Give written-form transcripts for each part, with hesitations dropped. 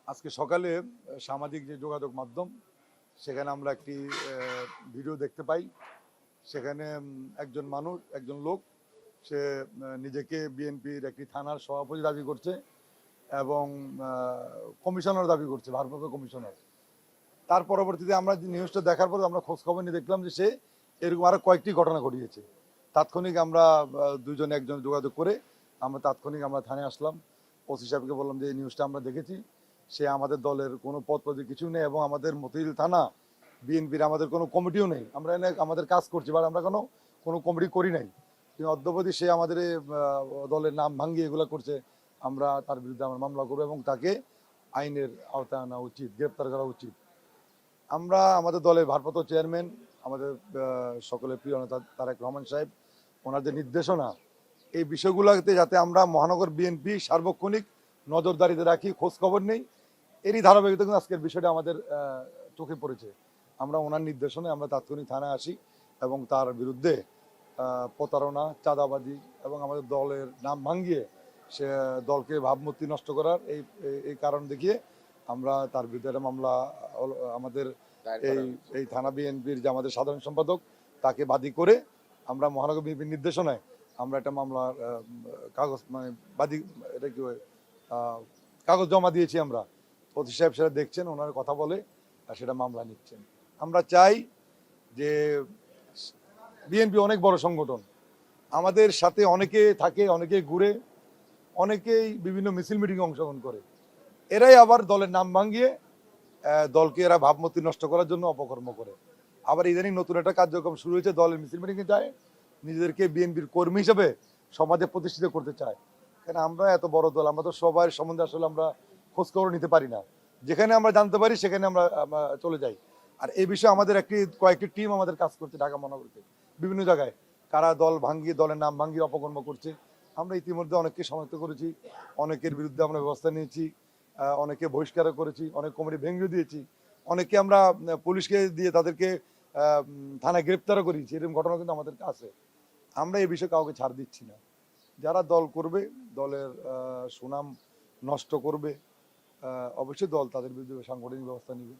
আজকে সকালে সামাজিক যে যোগাযোগ মাধ্যম সেখানে আমরা একটি ভিডিও দেখতে পাই। সেখানে একজন মানুষ, একজন লোক, সে নিজেকে বিএনপির একটি থানার সভাপতি দাবি করছে এবং কমিশনার দাবি করছে, ভারপ্রাপ্ত কমিশনার। তার পরবর্তীতে আমরা নিউজটা দেখার পর আমরা খোঁজ খবর নিয়ে দেখলাম যে সে এরকম আরো কয়েকটি ঘটনা ঘটিয়েছে। তাৎক্ষণিক আমরা দুজনে একজন যোগাযোগ করে আমরা থানায় আসলাম। ওসি সাহেবকে বললাম যে এই নিউজটা আমরা দেখেছি, সে আমাদের দলের কোনো পদ পদে কিছু নেই এবং আমাদের মতিঝিল থানা বিএনপির আমাদের কোনো কমিটিও নেই। আমরা এনে আমাদের কাজ করছি, বাট আমরা কোনো কমিটি করি নাই। কিন্তু অদ্যবধি সে আমাদের দলের নাম ভাঙ্গিয়ে এগুলো করছে। আমরা তার বিরুদ্ধে আমরা মামলা করবো এবং তাকে আইনের আওতায় আনা উচিত, গ্রেপ্তার করা উচিত। আমরা আমাদের দলের ভারপ্রাপ্ত চেয়ারম্যান, আমাদের সকলের প্রিয় নেতা তারেক রহমান সাহেব, ওনার যে নির্দেশনা, এই বিষয়গুলোতে যাতে আমরা মহানগর বিএনপি সার্বক্ষণিক নজরদারিতে রাখি, খোঁজ খবর নেই, এরই ধারাবাহিকতা কিন্তু আজকের বিষয়টা আমাদের চোখে পড়েছে। আমরা ওনার নির্দেশনায় আমরা তাৎক্ষণিক থানায় আসি এবং তার বিরুদ্ধে প্রতারণা, চাঁদাবাজি এবং আমাদের দলের নাম ভাঙ্গিয়ে সে দলকে ভাবমূর্তি নষ্ট করার এই কারণ দেখিয়ে আমরা তার বিরুদ্ধে একটা মামলা, আমাদের এই থানা বিএনপির যে আমাদের সাধারণ সম্পাদক তাকে বাদী করে আমরা মহানগর বিএনপির নির্দেশনায় আমরা একটা মামলার কাগজ, মানে বাদী, এটা কি কাগজ জমা দিয়েছি আমরা। ওসি সাহেব সেটা দেখছেন, ওনার কথা বলে সেটা মামলা নিচ্ছেন। আমরা চাই যে বিএনপি অনেক বড় সংগঠন, আমাদের সাথে অনেকে থাকে, অনেকে ঘুরে, অনেকেই বিভিন্ন মিছিল মিটিংয়ে অংশগ্রহণ করে। এরাই আবার দলের নাম ভাঙ্গিয়ে দলকে এরা ভাবমূর্তি নষ্ট করার জন্য অপকর্ম করে। আবার ইদানিং নতুন একটা কার্যক্রম শুরু হয়েছে, দলের মিছিল মিটিংয়ে যায়, নিজেদেরকে বিএনপির কর্মী হিসেবে সমাজে প্রতিষ্ঠিত করতে চায়। কেন আমরা এত বড় দল, আমরা তো সবার সম্বন্ধে আসলে আমরা খোঁজখবর নিতে পারি না। যেখানে আমরা জানতে পারি সেখানে আমরা চলে যাই। আর এই বিষয়ে আমাদের কয়েকটি টিম আমাদের কাজ করছে ঢাকা মহানগরীতে বিভিন্ন জায়গায়, কারা দল ভাঙ্গিয়ে, দলের নাম ভাঙ্গিয়ে অপকর্ম করছে। আমরা ইতিমধ্যে অনেককে শনাক্ত করেছি, অনেকের বিরুদ্ধে আমরা ব্যবস্থা নিয়েছি, অনেকে বহিষ্কার করেছি, অনেক কমিটি ভেঙে দিয়েছি, অনেকে আমরা পুলিশকে দিয়ে তাদেরকে থানায় গ্রেপ্তারও করিয়েছি। এরকম ঘটনা কিন্তু আমাদের আছে। আমরা এই বিষয়ে কাউকে ছাড় দিচ্ছি না। যারা দল করবে, দলের সুনাম নষ্ট করবে, অবশ্যই দল তাদের বিরুদ্ধে সাংগঠনিক ব্যবস্থা নেবে।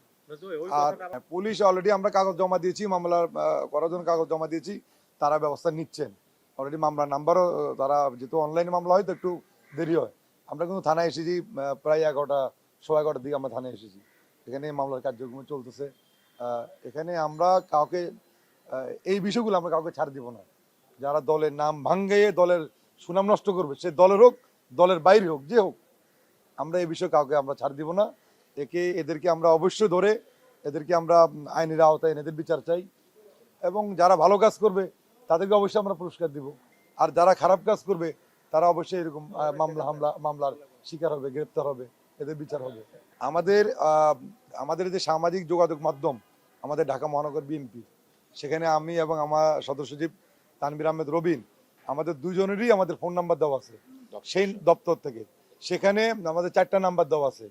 আর পুলিশ অলরেডি আমরা কাগজ জমা দিয়েছি, মামলা করার জন্য কাগজ জমা দিয়েছি, তারা ব্যবস্থা নিচ্ছেন। অলরেডি মামলার নাম্বারও, তারা যেহেতু অনলাইনে মামলা হয় তো একটু দেরি হয়। আমরা কিন্তু থানায় এসেছি প্রায় 11টার দিকে আমরা থানায় এসেছি। এখানে মামলার কার্যক্রম চলতেছে। এখানে আমরা কাউকে এই বিষয়গুলো আমরা কাউকে ছাড় দিব না। যারা দলের নাম ভাঙ্গিয়ে দলের সুনাম নষ্ট করবে, সে দলের হোক, দলের বাইরে হোক, যে হোক, আমরা এই বিষয়ে কাউকে আমরা ছাড় দিব না। এদেরকে আমরা অবশ্যই ধরে এদেরকে আমরা আইনের আওতায় এনে এদের বিচার চাই এবং যারা ভালো কাজ করবে তাদেরকে অবশ্যই আমরা পুরস্কার দিব। আর যারা খারাপ কাজ করবে তারা অবশ্যই এরকম মামলার শিকার হবে, গ্রেপ্তার হবে, এদের বিচার হবে। আমাদের যে সামাজিক যোগাযোগ মাধ্যম আমাদের ঢাকা মহানগর বিএনপি, সেখানে আমি এবং আমার সদস্য সচিব তানভীর আহমেদ রবিন, আমাদের দুজনেরই আমাদের ফোন নাম্বার দেওয়া আছে সেই দপ্তর থেকে। সেখানে আমাদের 4টা নাম্বার দেওয়া আছে।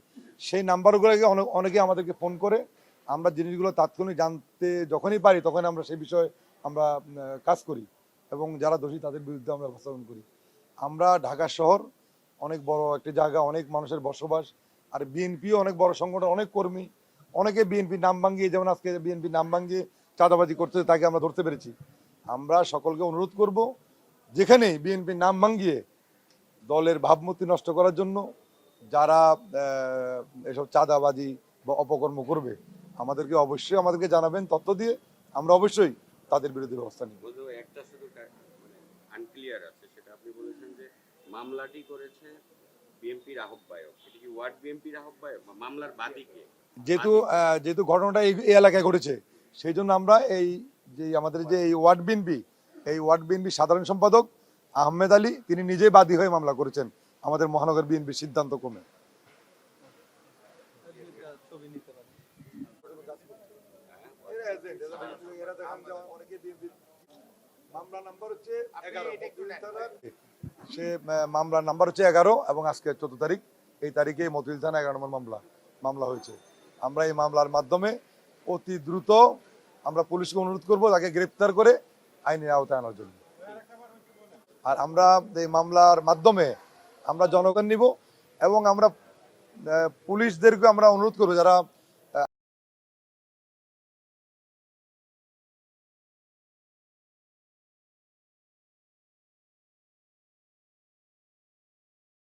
সেই নাম্বারগুলোকে অনেকে আমাদেরকে ফোন করে, আমরা জিনিসগুলো তাৎক্ষণিক জানতে যখনই পারি তখন আমরা সেই বিষয়ে আমরা কাজ করি এবং যারা দোষী তাদের বিরুদ্ধে আমরা ব্যবস্থা গ্রহণ করি। আমরা ঢাকা শহর অনেক বড় একটি জায়গা, অনেক মানুষের বসবাস, আর বিএনপিও অনেক বড় সংগঠন, অনেক কর্মী, অনেকে বিএনপির নাম ভাঙ্গিয়ে, যেমন আজকে বিএনপির নাম ভাঙ্গিয়ে চাঁদাবাজি করতে, তাকে আমরা ধরতে পেরেছি। আমরা সকলকে অনুরোধ করব, যেখানেই বিএনপির নাম ভাঙ্গিয়ে দলের ভাবমূর্তি নষ্ট করার জন্য যারা এসব চাঁদাবাজি বা অপকর্ম করবে, আমাদেরকে জানাবেন, তথ্য দিয়ে আমরা অবশ্যই তাদের বিরুদ্ধে ব্যবস্থা নিব। একটা শুধু আনক্লিয়ার আছে, সেটা আপনি বলেছেন যে মামলাটি করেছে বিএনপির আহ্বায়ক, এটা কি ওয়ার্ড বিএনপির আহ্বায়ক বা মামলার বাদীকে? যেহেতু ঘটনাটা এই এলাকায় ঘটেছে, সেই জন্য আমরা আমাদের যে এই ওয়ার্ড বিএনপি সাধারণ সম্পাদক আহমেদ আলী, তিনি নিজেই বাদী হয়ে মামলা করেছেন আমাদের মহানগর বিএনপির সিদ্ধান্ত ক্রমে। মামলার নাম্বার হচ্ছে 11 এবং আজকে 14 তারিখ। এই তারিখে মতিঝিল থানা 11 নম্বর মামলা হয়েছে। আমরা এই মামলার মাধ্যমে অতি দ্রুত আমরা পুলিশকে অনুরোধ করব তাকে গ্রেপ্তার করে আইনের আওতায় আনার জন্য। আর আমরা এই মামলার মাধ্যমে আমরা জনগণ নিব এবং আমরা পুলিশদেরকে আমরা অনুরোধ করবো যারা